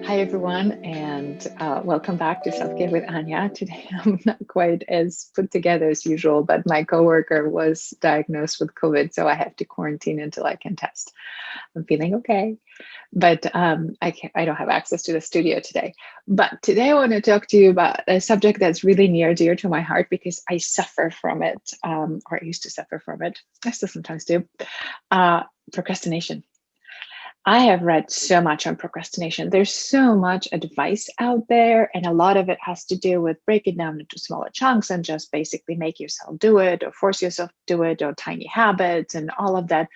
Hi, everyone, and welcome back to Self Care with Ania. Today, I'm not quite as put together as usual, but my coworker was diagnosed with COVID, so I have to quarantine until I can test. I'm feeling okay, but I don't have access to the studio today. But today, I want to talk to you about a subject that's really near dear to my heart because I suffer from it, or I used to suffer from it. I still sometimes do. Uh, Procrastination. I have read so much on procrastination. There's so much advice out there, and a lot of it has to do with break it down into smaller chunks and just basically make yourself do it or force yourself to do it or tiny habits and all of that.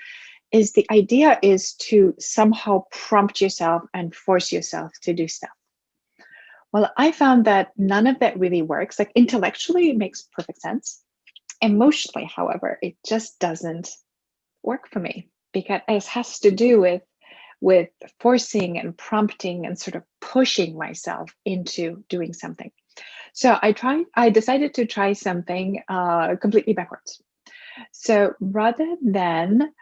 Is the idea is to somehow prompt yourself and force yourself to do stuff. Well, I found that none of that really works. Like intellectually, it makes perfect sense. Emotionally, however, it just doesn't work for me because it has to do with forcing and prompting and sort of pushing myself into doing something. So I decided to try something completely backwards. So rather than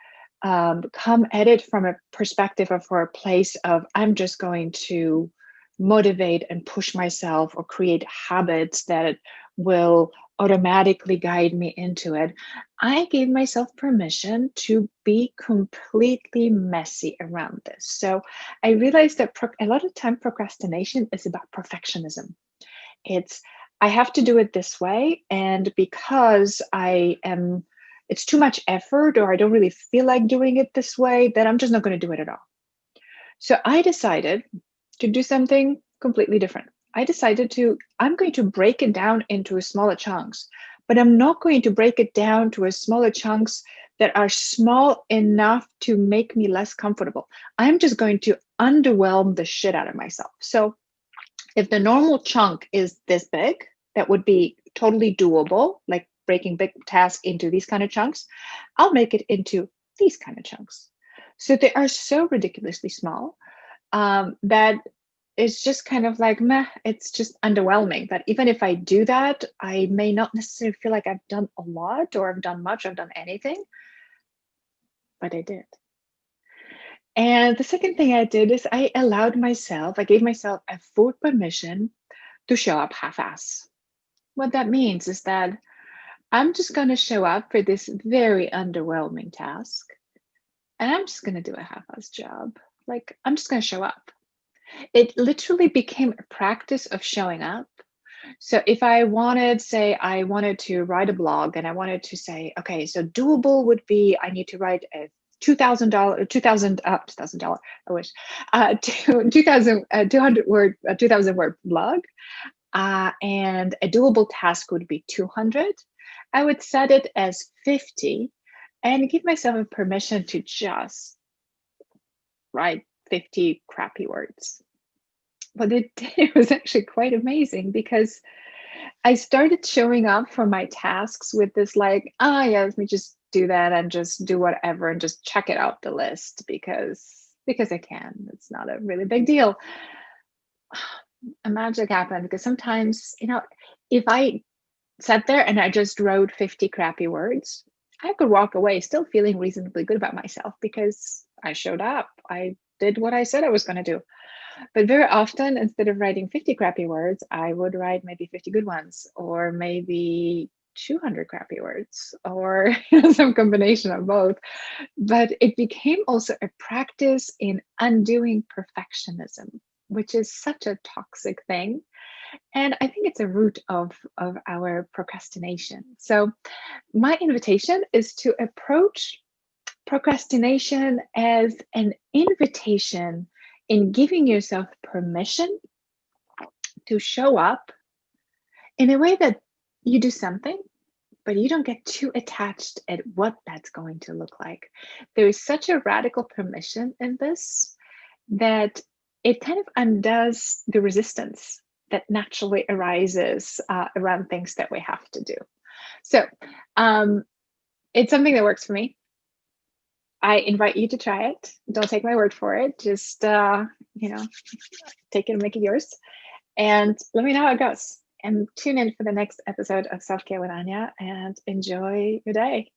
come at it from a perspective of or a place of I'm just going to motivate and push myself or create habits that will automatically guide me into it, I gave myself permission to be completely messy around this. So I realized that a lot of time procrastination is about perfectionism. It's I have to do it this way, and because it's too much effort or I don't really feel like doing it this way, then I'm just not going to do it at all. So I decided to do something completely different. I'm going to break it down into smaller chunks, but I'm not going to break it down to a smaller chunks that are small enough to make me less comfortable. I'm just going to underwhelm the shit out of myself. So if the normal chunk is this big, that would be totally doable, like breaking big tasks into these kind of chunks. I'll make it into these kind of chunks. So they are so ridiculously small that it's just kind of like, meh, it's just underwhelming. But even if I do that, I may not necessarily feel like I've done a lot or I've done much, I've done anything, but I did. And the second thing I did is I gave myself a full permission to show up half-ass. What that means is that I'm just going to show up for this very underwhelming task and I'm just going to do a half-ass job. Like, I'm just going to show up. It literally became a practice of showing up. So if I wanted to write a blog and I wanted to say, okay, so doable would be I need to write a $2,000, I wish, 2,000 word blog. And a doable task would be 200. I would set it as 50 and give myself a permission to just write 50 crappy words. What it did was actually quite amazing because I started showing up for my tasks with this like, yeah, let me just do that and just do whatever and just check it out the list because I can. It's not a really big deal. A magic happened because sometimes, if I sat there and I just wrote 50 crappy words, I could walk away still feeling reasonably good about myself because I showed up. I did what I said I was going to do. But very often, instead of writing 50 crappy words, I would write maybe 50 good ones or maybe 200 crappy words or some combination of both. But it became also a practice in undoing perfectionism, which is such a toxic thing. And I think it's a root of our procrastination. So my invitation is to approach procrastination as an invitation in giving yourself permission to show up in a way that you do something, but you don't get too attached at what that's going to look like. There is such a radical permission in this that it kind of undoes the resistance that naturally arises around things that we have to do. So it's something that works for me. I invite you to try it. Don't take my word for it. Just, take it and make it yours. And let me know how it goes. And tune in for the next episode of Self Care with Ania and enjoy your day.